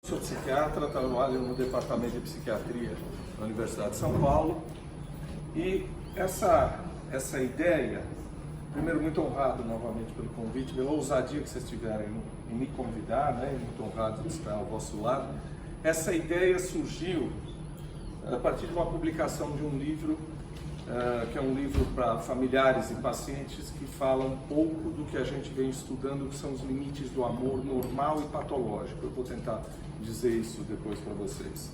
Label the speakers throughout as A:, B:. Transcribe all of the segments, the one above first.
A: Sou psiquiatra, trabalho no departamento de psiquiatria da Universidade de São Paulo e essa ideia, primeiro muito honrado novamente pelo convite, pela ousadia que vocês tiverem em me convidar, né? Muito honrado de estar ao vosso lado. Essa ideia surgiu a partir de uma publicação de um livro, que é um livro para familiares e pacientes que fala um pouco do que a gente vem estudando, que são os limites do amor normal e patológico. Eu vou tentar dizer isso depois para vocês.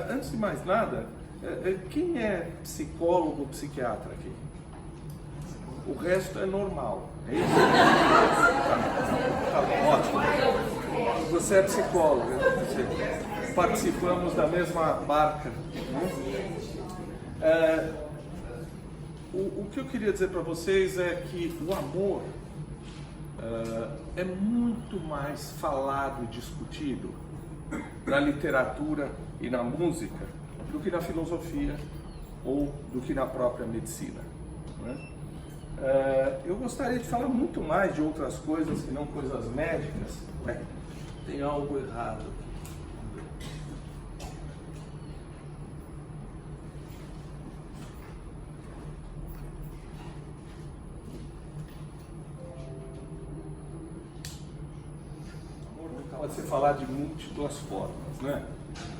A: Antes de mais nada, quem é psicólogo ou psiquiatra aqui? O resto é normal, é isso? Tá bom, ótimo. Você é psicólogo, participamos da mesma barca. O que eu queria dizer para vocês é que o amor é muito mais falado e discutido na literatura e na música do que na filosofia ou do que na própria medicina, né? Eu gostaria de falar muito mais de outras coisas que não coisas médicas. Tem algo errado. Pode se falar de múltiplas formas, né?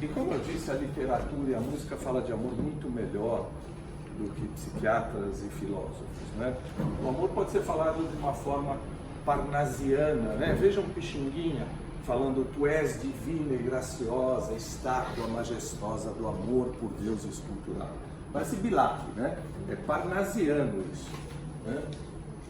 A: E como eu disse, a literatura e a música falam de amor muito melhor do que psiquiatras e filósofos, né? O amor pode ser falado de uma forma parnasiana, né? Vejam Pixinguinha falando: tu és divina e graciosa, estátua majestosa do amor por Deus esculturado. Parece Bilac, né? É parnasiano isso, né?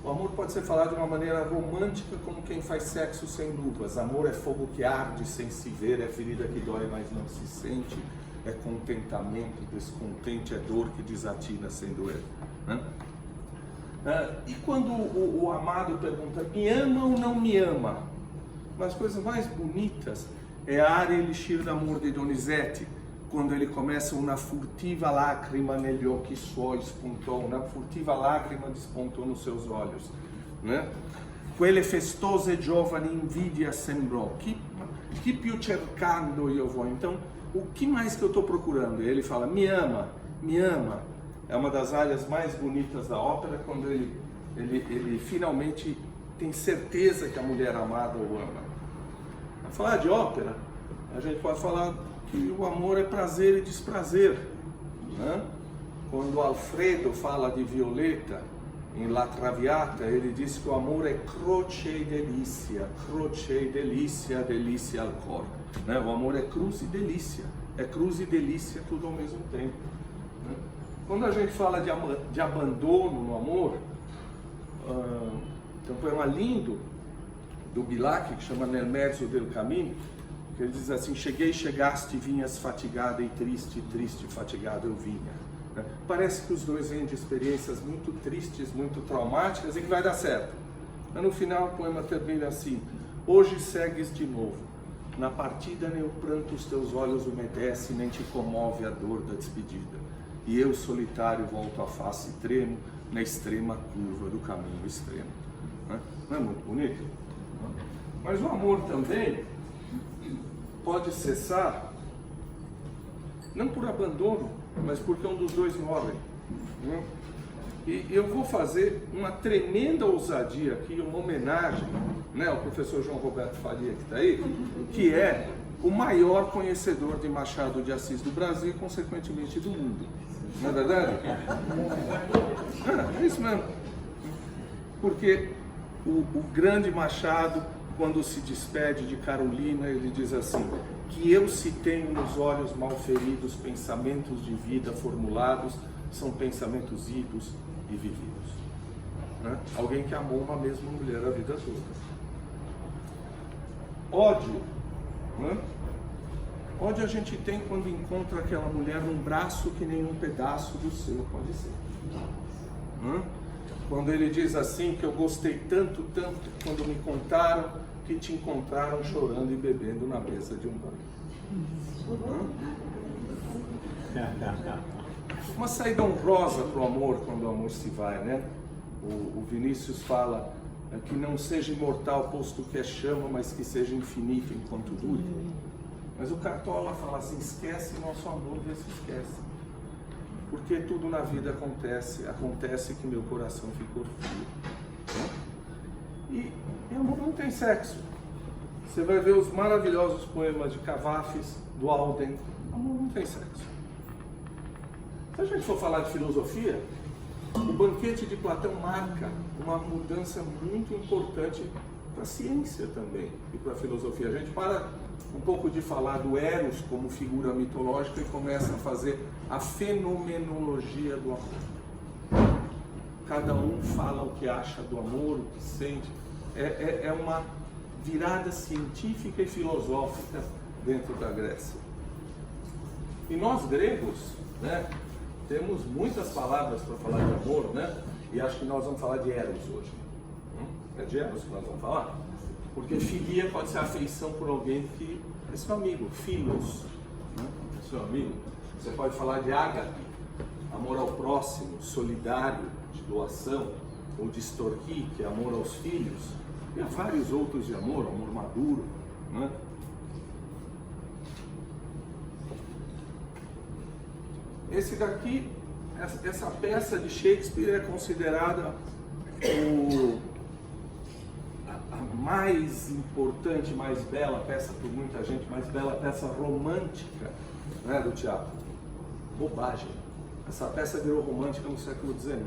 A: O amor pode ser falado de uma maneira romântica, como quem faz sexo sem luvas. Amor é fogo que arde sem se ver, é ferida que dói, mas não se sente, é contentamento, descontente, é dor que desatina sem doer, né? E quando o amado pergunta: me ama ou não me ama? Uma das coisas mais bonitas é a aria Elixir d'amor de Donizetti, quando ele começa: una furtiva lacrima negli occhi suoi spuntò, una furtiva lacrima despontou nos seus olhos, né? Quelle festose giovani invidia sembrò, que più cercando io vou. Então, o que mais que eu estou procurando? E ele fala: me ama, me ama. É uma das áreas mais bonitas da ópera, quando ele finalmente tem certeza que a mulher amada o ama. Para falar de ópera, a gente pode falar que o amor é prazer e desprazer, né? Quando Alfredo fala de Violeta em La Traviata, ele diz que o amor é croce e delícia, delícia al cor, né? O amor é cruz e delícia tudo ao mesmo tempo, né? Quando a gente fala de abandono no amor, tem um poema lindo do Bilac que chama Nel mezzo del cammino, que ele diz assim: chegaste, vinhas fatigada e triste, fatigado eu vinha, né? Parece que os dois vêm de experiências muito tristes, muito traumáticas e que vai dar certo. Mas no final o poema termina assim: hoje segues de novo, na partida nem o pranto os teus olhos umedece, nem te comove a dor da despedida. E eu solitário volto a face e tremo na extrema curva do caminho extremo, né? Não é muito bonito? Mas o amor também pode cessar, não por abandono, mas porque um dos dois morre, né? E eu vou fazer uma tremenda ousadia aqui, uma homenagem, né, ao professor João Roberto Faria, que está aí, que é o maior conhecedor de Machado de Assis do Brasil e, consequentemente, do mundo. Não é verdade? É isso mesmo. Porque o grande Machado, quando se despede de Carolina, ele diz assim: que eu se tenho nos olhos mal feridos, pensamentos de vida formulados, são pensamentos idos e vividos, né? Alguém que amou uma mesma mulher a vida toda. Ódio, né? Ódio a gente tem quando encontra aquela mulher num braço que nenhum pedaço do seu pode ser, né? Quando ele diz assim: que eu gostei tanto quando me contaram que te encontraram chorando e bebendo na mesa de um banco. Uma saída honrosa para o amor quando o amor se vai, né? O Vinícius fala que não seja imortal, posto que é chama, mas que seja infinito enquanto dure. Mas o Cartola fala assim, esquece nosso amor, vê se esquece. Porque tudo na vida acontece que meu coração ficou frio. E amor não tem sexo. Você vai ver os maravilhosos poemas de Cavafis, do Alden, amor não tem sexo. Se a gente for falar de filosofia, o Banquete de Platão marca uma mudança muito importante para a ciência também e para a filosofia. A gente para um pouco de falar do Eros como figura mitológica e começa a fazer a fenomenologia do amor. Cada um fala o que acha do amor, o que sente. É uma virada científica e filosófica dentro da Grécia. E nós gregos, né, temos muitas palavras para falar de amor, né? E acho que nós vamos falar de Eros hoje. É de Eros que nós vamos falar? Porque filia pode ser afeição por alguém que é seu amigo, filos, né? É seu amigo. Você pode falar de ágape, amor ao próximo, solidário, de doação, ou de storqui, que é amor aos filhos. E há vários outros de amor maduro, né? Esse daqui, essa peça de Shakespeare é considerada a mais importante, mais bela peça por muita gente, mais bela peça romântica, né, do teatro. Bobagem. Essa peça virou romântica no século XIX.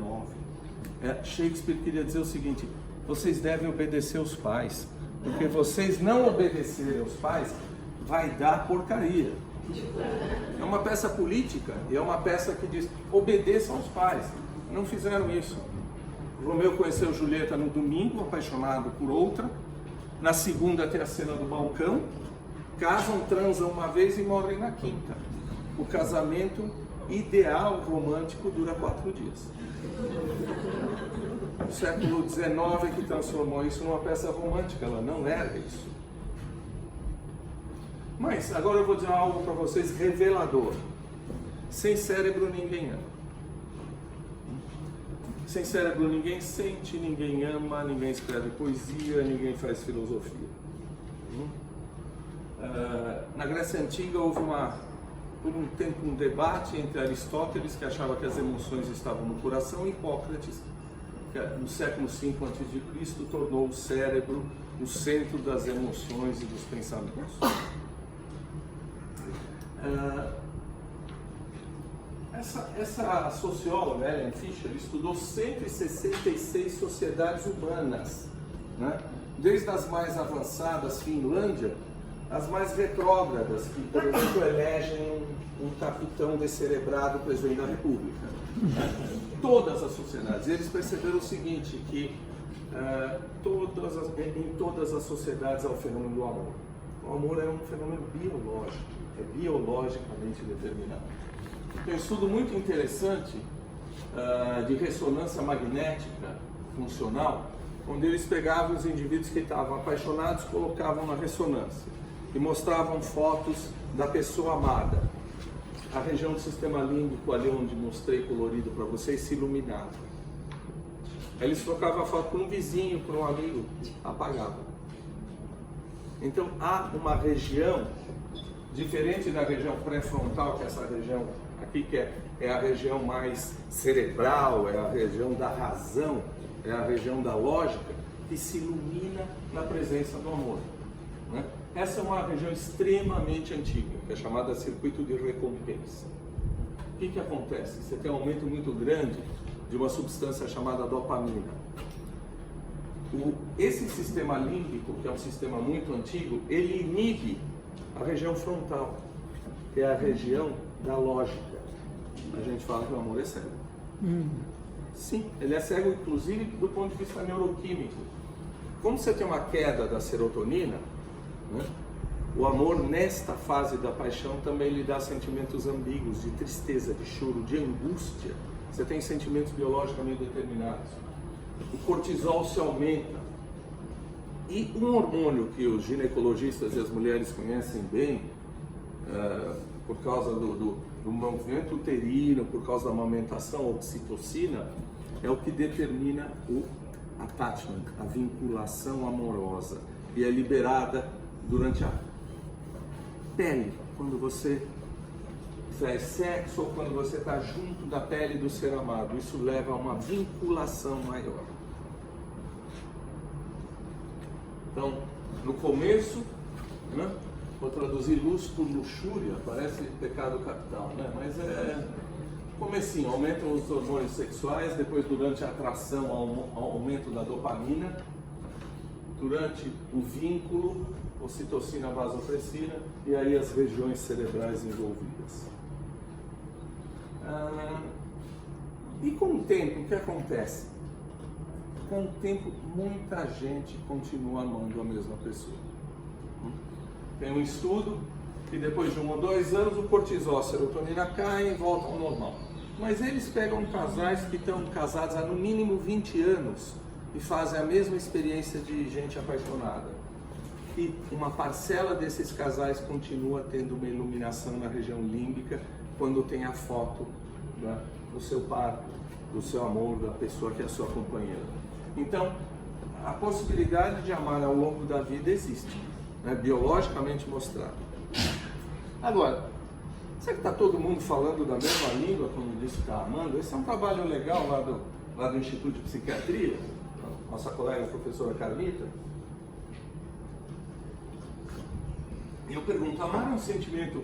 A: Shakespeare queria dizer o seguinte: vocês devem obedecer os pais, porque vocês não obedecerem aos pais, vai dar porcaria. É uma peça política e é uma peça que diz, obedeçam aos pais. Não fizeram isso. Romeu conheceu Julieta no domingo, apaixonado por outra. Na segunda tem a cena do balcão. Casam, transam uma vez e morrem na quinta. O casamento ideal romântico dura 4 dias. O século XIX é que transformou isso numa peça romântica. Ela não era isso. Mas agora eu vou dizer algo para vocês revelador. Sem cérebro ninguém ama. Sem cérebro ninguém sente, ninguém ama, ninguém escreve poesia, ninguém faz filosofia. Na Grécia Antiga houve por um tempo um debate entre Aristóteles, que achava que as emoções estavam no coração, e Hipócrates, que no século V a.C. tornou o cérebro o centro das emoções e dos pensamentos. Essa socióloga, Ellen Fisher, estudou 166 sociedades humanas, né? Desde as mais avançadas, Finlândia, as mais retrógradas, que, por exemplo, elegem um capitão descerebrado presidente da República. Né? Todas as sociedades. E eles perceberam o seguinte, que em todas as sociedades há o fenômeno do amor. O amor é um fenômeno biológico, é biologicamente determinado. Tem um estudo muito interessante de ressonância magnética funcional, onde eles pegavam os indivíduos que estavam apaixonados, colocavam na ressonância e mostravam fotos da pessoa amada. A região do sistema límbico, ali onde mostrei colorido para vocês, se iluminava. Aí eles trocavam a foto por um vizinho, por um amigo, apagavam. Então há uma região diferente da região pré-frontal, que é essa região aqui, que é a região mais cerebral, é a região da razão, é a região da lógica, que se ilumina na presença do amor. Né? Essa é uma região extremamente antiga, que é chamada circuito de recompensa. O que acontece? Você tem um aumento muito grande de uma substância chamada dopamina. Esse sistema límbico, que é um sistema muito antigo, ele inibe a região frontal, que é a região da lógica. A gente fala que o amor é cego. Sim, ele é cego, inclusive, do ponto de vista neuroquímico. Como você tem uma queda da serotonina, né, o amor, nesta fase da paixão, também lhe dá sentimentos ambíguos, de tristeza, de choro, de angústia. Você tem sentimentos biologicamente determinados. O cortisol se aumenta. E um hormônio que os ginecologistas e as mulheres conhecem bem, por causa do movimento uterino, por causa da amamentação, a oxitocina, é o que determina o attachment, a vinculação amorosa, e é liberada durante a pele, quando você faz sexo ou quando você está junto da pele do ser amado. Isso leva a uma vinculação maior. Então, no começo, né, vou traduzir luz por luxúria, parece pecado capital, né? Mas é comecinho, aumentam os hormônios sexuais, depois durante a atração, aumento da dopamina, durante o vínculo, ocitocina, vasopressina, e aí as regiões cerebrais envolvidas. E com o tempo, o que acontece? Com o tempo, muita gente continua amando a mesma pessoa. Tem um estudo que depois de 1 ou 2 anos o cortisol, a serotonina caem e voltam ao normal. Mas eles pegam casais que estão casados há no mínimo 20 anos e fazem a mesma experiência de gente apaixonada. E uma parcela desses casais continua tendo uma iluminação na região límbica quando tem a foto do seu par, do seu amor, da pessoa que é a sua companheira. Então, a possibilidade de amar ao longo da vida existe, né? Biologicamente mostrado. Agora, será que está todo mundo falando da mesma língua quando diz que está amando? Esse é um trabalho legal lá do Instituto de Psiquiatria, nossa colega a professora Carlita. Eu pergunto, amar é um sentimento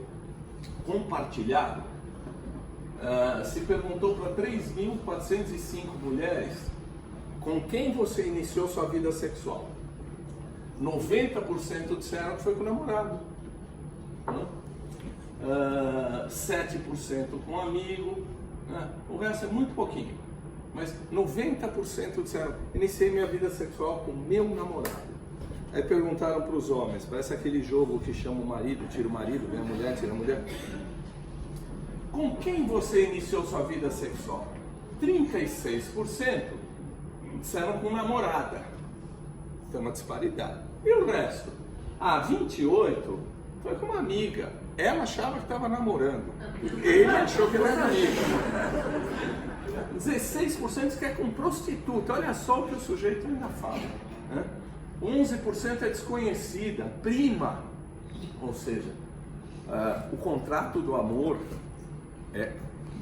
A: compartilhado? Se perguntou para 3.405 mulheres com quem você iniciou sua vida sexual. 90% disseram que foi com o namorado. 7% com um amigo. O resto é muito pouquinho. Mas 90% disseram, iniciei minha vida sexual com meu namorado. Aí perguntaram para os homens, parece aquele jogo que chama o marido, tira o marido, vem a mulher, tira a mulher. Com quem você iniciou sua vida sexual? 36% disseram com namorada. Tem uma disparidade. E o resto? 28% foi com uma amiga. Ela achava que estava namorando. Ele achou que ela era amiga. 16% quer com prostituta. Olha só o que o sujeito ainda fala. 11% é desconhecida, prima. Ou seja, o contrato do amor é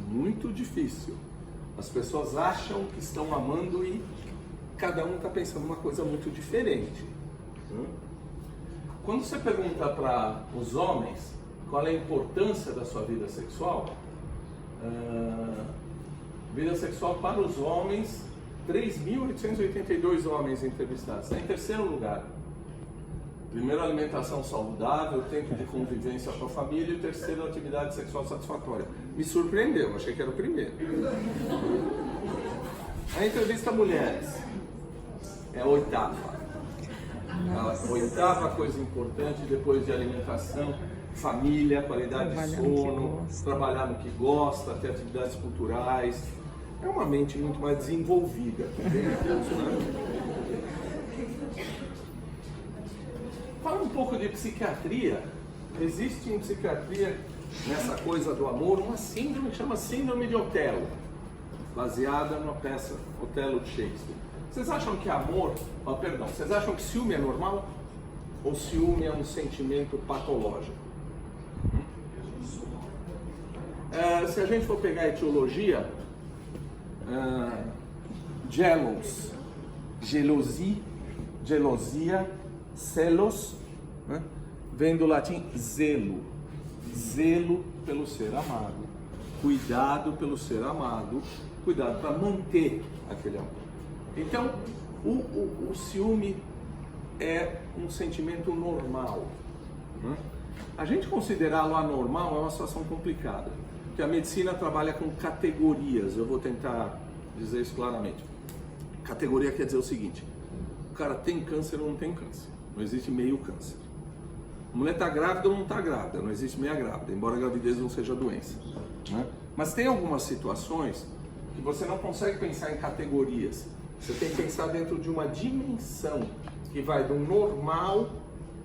A: muito difícil. As pessoas acham que estão amando e cada um está pensando uma coisa muito diferente. Quando você pergunta para os homens qual é a importância da sua vida sexual, vida sexual para os homens, 3.882 homens entrevistados, está em terceiro lugar. Primeiro, alimentação saudável, tempo de convivência com a família, e terceiro, atividade sexual satisfatória. Me surpreendeu, achei que era o primeiro. A entrevista a mulheres é a oitava. A oitava coisa importante depois de alimentação, família, qualidade de sono, trabalhar no que gosta, ter atividades culturais. É uma mente muito mais desenvolvida. Fala um pouco de psiquiatria. Existe em psiquiatria, nessa coisa do amor, uma síndrome que chama Síndrome de Otelo, baseada numa peça Otelo de Shakespeare. Vocês acham que amor, vocês acham que ciúme é normal? Ou ciúme é um sentimento patológico? Se a gente for pegar a etiologia, gelos, gelosia, celos, né? Vem do latim zelo, zelo pelo ser amado, cuidado pelo ser amado, cuidado para manter aquele amor. Então, o ciúme é um sentimento normal, né? A gente considerá-lo anormal é uma situação complicada, porque a medicina trabalha com categorias. Eu vou tentar dizer isso claramente. Categoria quer dizer o seguinte: o cara tem câncer ou não tem câncer, não existe meio câncer. A mulher está grávida ou não está grávida, não existe meia grávida, embora a gravidez não seja doença, né? Mas tem algumas situações que você não consegue pensar em categorias, você tem que pensar dentro de uma dimensão que vai do normal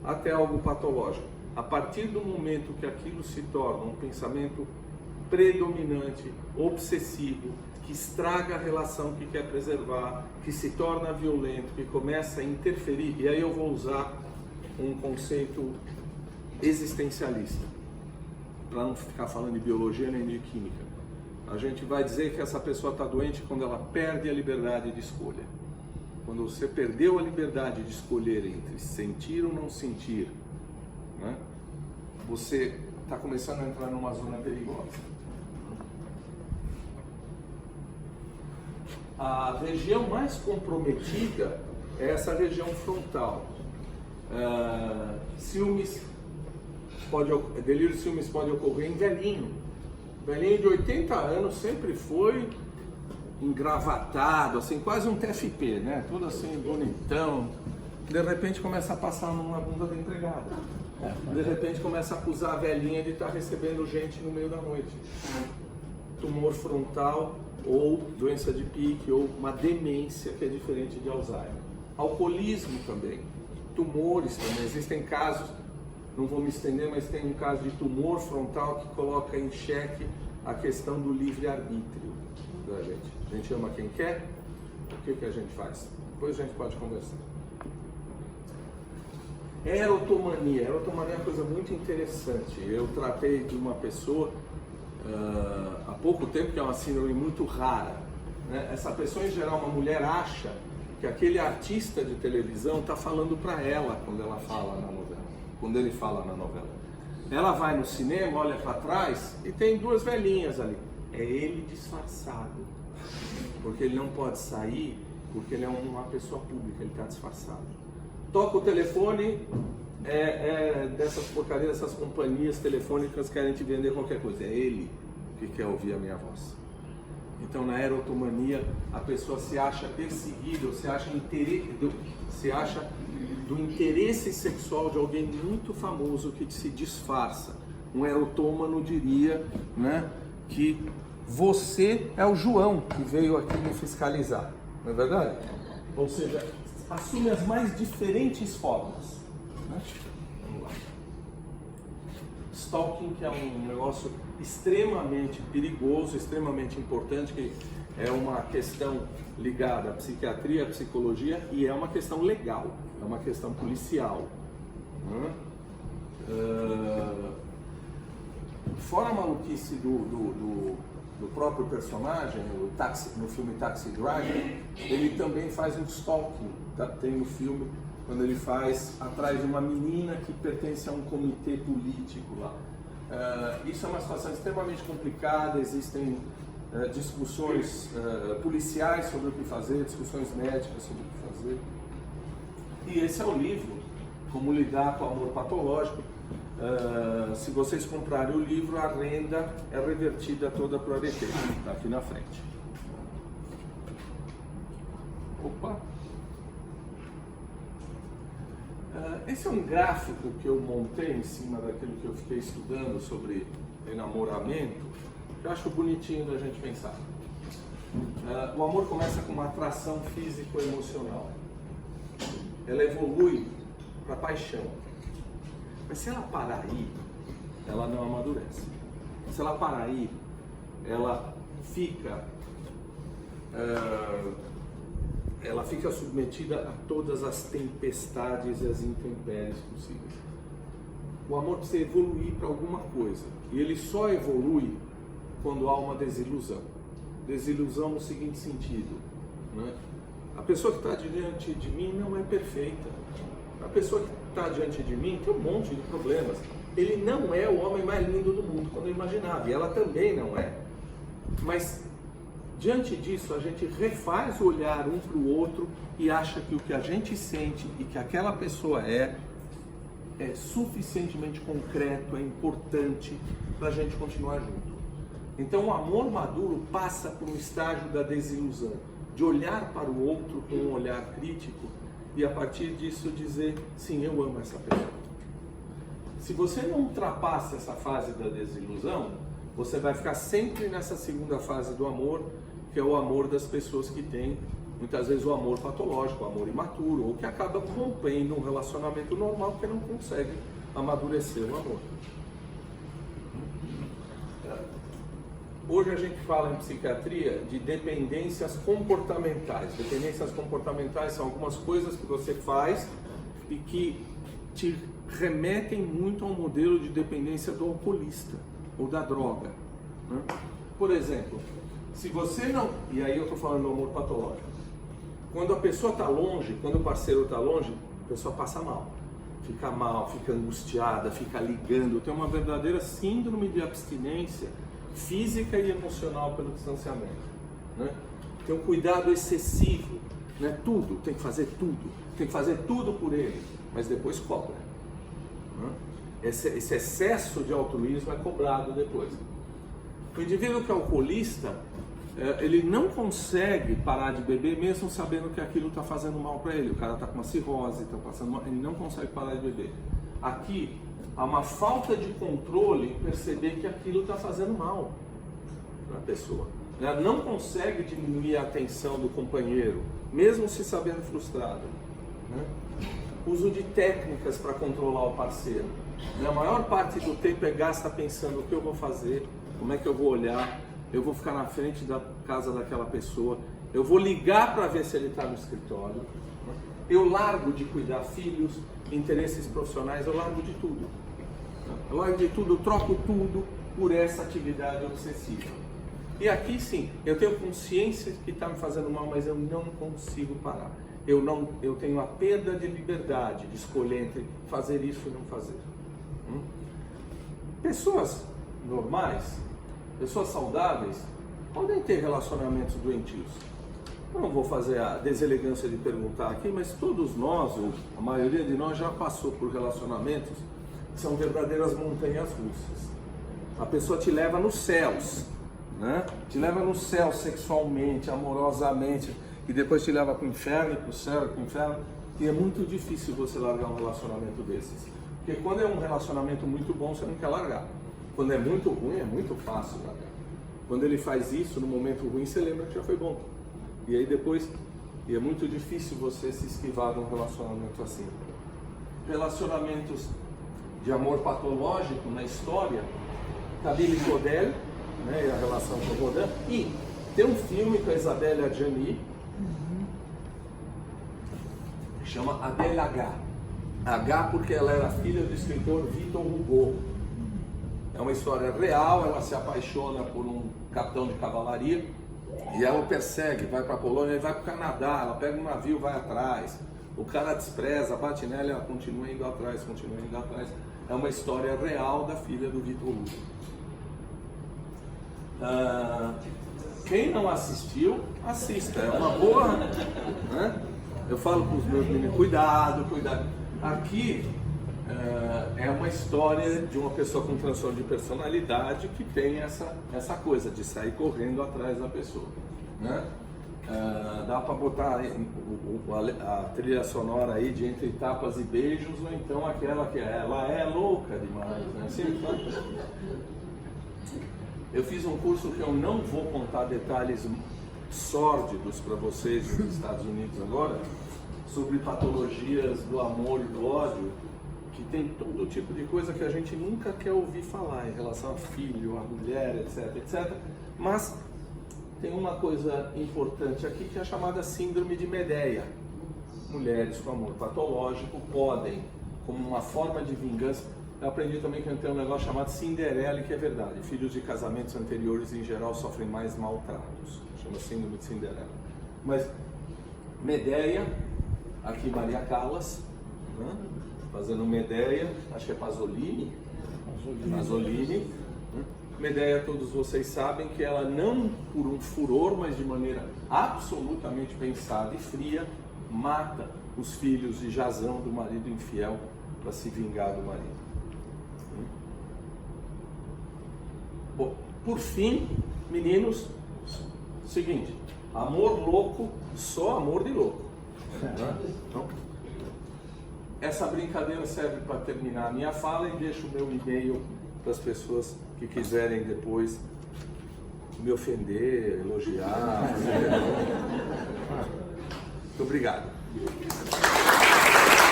A: até algo patológico. A partir do momento que aquilo se torna um pensamento predominante, obsessivo, que estraga a relação que quer preservar, que se torna violento, que começa a interferir, e aí eu vou usar um conceito existencialista, para não ficar falando de biologia nem de química. A gente vai dizer que essa pessoa está doente quando ela perde a liberdade de escolha. Quando você perdeu a liberdade de escolher entre sentir ou não sentir, né, você está começando a entrar numa zona perigosa. A região mais comprometida é essa região frontal. Delírio de ciúmes pode ocorrer em velhinho. Velhinho de 80 anos sempre foi engravatado, assim, quase um TFP, né? Tudo assim, bonitão. De repente começa a passar numa bunda da empregada. De repente começa a acusar a velhinha de estar recebendo gente no meio da noite. Tumor frontal, ou doença de Pique, ou uma demência, que é diferente de Alzheimer. Alcoolismo também, tumores também. Existem casos, não vou me estender, mas tem um caso de tumor frontal que coloca em xeque a questão do livre-arbítrio da gente. A gente ama quem quer, o que a gente faz? Depois a gente pode conversar. Erotomania. Erotomania é uma coisa muito interessante. Eu tratei de uma pessoa há pouco tempo, que é uma síndrome muito rara, né? Essa pessoa, em geral, uma mulher acha que aquele artista de televisão está falando para ela quando ela fala na novela, quando ele fala na novela. Ela vai no cinema, olha para trás e tem duas velhinhas ali. É ele disfarçado, porque ele não pode sair, porque ele é uma pessoa pública, ele está disfarçado. Toca o telefone, dessas porcarias, dessas companhias telefônicas que querem te vender qualquer coisa. É ele que quer ouvir a minha voz. Então, na erotomania, a pessoa se acha perseguida, se acha do interesse sexual de alguém muito famoso que se disfarça. Um erotômano diria, né, que você é o João que veio aqui me fiscalizar, não é verdade? Ou seja, assume as mais diferentes formas. Né? Vamos lá. Stalking, que é um negócio extremamente perigoso, extremamente importante, que é uma questão ligada à psiquiatria, à psicologia, e é uma questão legal, é uma questão policial. Né? Fora a maluquice do próprio personagem, no filme Taxi Driver, ele também faz um stalking, tá? Tem no filme, quando ele faz atrás de uma menina que pertence a um comitê político lá. Isso é uma situação extremamente complicada, existem discussões policiais sobre o que fazer, discussões médicas sobre o que fazer. E esse é o livro, Como Lidar com o Amor Patológico. Se vocês comprarem o livro, a renda é revertida toda para o ADT, está aqui na frente. Opa! Esse é um gráfico que eu montei em cima daquilo que eu fiquei estudando sobre enamoramento, que eu acho bonitinho da gente pensar. O amor começa com uma atração físico-emocional. Ela evolui para paixão. Mas se ela parar aí, ela não amadurece. Se ela parar aí, ela fica submetida a todas as tempestades e as intempéries possíveis. O amor precisa evoluir para alguma coisa. E ele só evolui quando há uma desilusão. Desilusão no seguinte sentido, né? A pessoa que está diante de mim não é perfeita. A pessoa que está diante de mim tem um monte de problemas. Ele não é o homem mais lindo do mundo, quando eu imaginava. E ela também não é. Mas, diante disso, a gente refaz o olhar um para o outro e acha que o que a gente sente e que aquela pessoa é suficientemente concreto, é importante para a gente continuar junto. Então, o amor maduro passa por um estágio da desilusão, de olhar para o outro com um olhar crítico e a partir disso dizer, sim, eu amo essa pessoa. Se você não ultrapassa essa fase da desilusão, você vai ficar sempre nessa segunda fase do amor, que é o amor das pessoas que têm, muitas vezes, o amor patológico, o amor imaturo, ou que acaba rompendo um relacionamento normal porque não consegue amadurecer o amor. Hoje a gente fala em psiquiatria de dependências comportamentais. Dependências comportamentais são algumas coisas que você faz e que te remetem muito ao modelo de dependência do alcoolista ou da droga, né? Por exemplo, se você não... E aí eu estou falando do amor patológico. Quando a pessoa está longe, quando o parceiro está longe, a pessoa passa mal, fica angustiada, fica ligando, tem uma verdadeira síndrome de abstinência física e emocional pelo distanciamento, né? Tem um cuidado excessivo, né? Tudo, tem que fazer tudo por ele, mas depois cobra, né? Esse excesso de altruísmo é cobrado depois. O indivíduo que é alcoolista, ele não consegue parar de beber mesmo sabendo que aquilo está fazendo mal para ele. O cara está com uma cirrose, está passando mal, ele não consegue parar de beber. Aqui há uma falta de controle em perceber que aquilo está fazendo mal para a pessoa. Ela não consegue diminuir a atenção do companheiro, mesmo se sabendo frustrado, né? Uso de técnicas para controlar o parceiro. A maior parte do tempo é gasta pensando o que eu vou fazer, como é que eu vou olhar, eu vou ficar na frente da casa daquela pessoa, eu vou ligar para ver se ele está no escritório, né? Eu largo de cuidar filhos, interesses profissionais, eu largo de tudo. Eu largo de tudo, eu troco tudo por essa atividade obsessiva. E aqui sim, eu tenho consciência que está me fazendo mal, mas eu não consigo parar. Eu tenho a perda de liberdade de escolher entre fazer isso e não fazer. Pessoas normais, pessoas saudáveis, podem ter relacionamentos doentios. Eu não vou fazer a deselegância de perguntar aqui, mas todos nós, ou a maioria de nós, já passou por relacionamentos que são verdadeiras montanhas russas. A pessoa te leva nos céus, né? Te leva no céu sexualmente, amorosamente, e depois te leva para o inferno, para o céu, para o inferno. E é muito difícil você largar um relacionamento desses. Porque quando é um relacionamento muito bom, você não quer largar. Quando é muito ruim, é muito fácil largar. Quando ele faz isso, no momento ruim, você lembra que já foi bom. E aí depois, é muito difícil você se esquivar de um relacionamento assim. Relacionamentos de amor patológico na história, Camille Claudel, né, e a relação com o Rodin, e tem um filme com a Isabelle Adjani, que chama Adèle H. H porque ela era filha do escritor Victor Hugo. É uma história real, ela se apaixona por um capitão de cavalaria e ela o persegue, vai para a Polônia e vai para o Canadá, ela pega um navio, vai atrás, o cara despreza, bate nela e ela continua indo atrás. É uma história real da filha do Victor Hugo. Quem não assistiu, assista, é uma boa, né? Eu falo para os meus meninos, cuidado. Aqui é uma história de uma pessoa com transtorno de personalidade que tem essa coisa de sair correndo atrás da pessoa, né? Dá para botar a trilha sonora aí de Entre Tapas e Beijos, ou então aquela que ela é louca demais, né? Assim, eu fiz um curso que eu não vou contar detalhes sórdidos para vocês nos Estados Unidos agora, sobre patologias do amor e do ódio, que tem todo tipo de coisa que a gente nunca quer ouvir falar em relação a filho, a mulher, etc. Mas tem uma coisa importante aqui que é a chamada síndrome de Medeia. Mulheres com amor patológico podem, como uma forma de vingança. Eu aprendi também que tem um negócio chamado Cinderela, que é verdade. Filhos de casamentos anteriores em geral sofrem mais maltratos. Chama síndrome de Cinderela. Mas Medeia, aqui Maria Callas, né? Fazendo Medeia, acho que é Pasolini. Medeia, todos vocês sabem que ela não por um furor, mas de maneira absolutamente pensada e fria, mata os filhos de Jazão, do marido infiel, para se vingar do marido. Bom, por fim, meninos, seguinte, amor louco, só amor de louco. Então, essa brincadeira serve para terminar a minha fala e deixo o meu e-mail para as pessoas que quiserem depois me ofender, elogiar. Muito obrigado.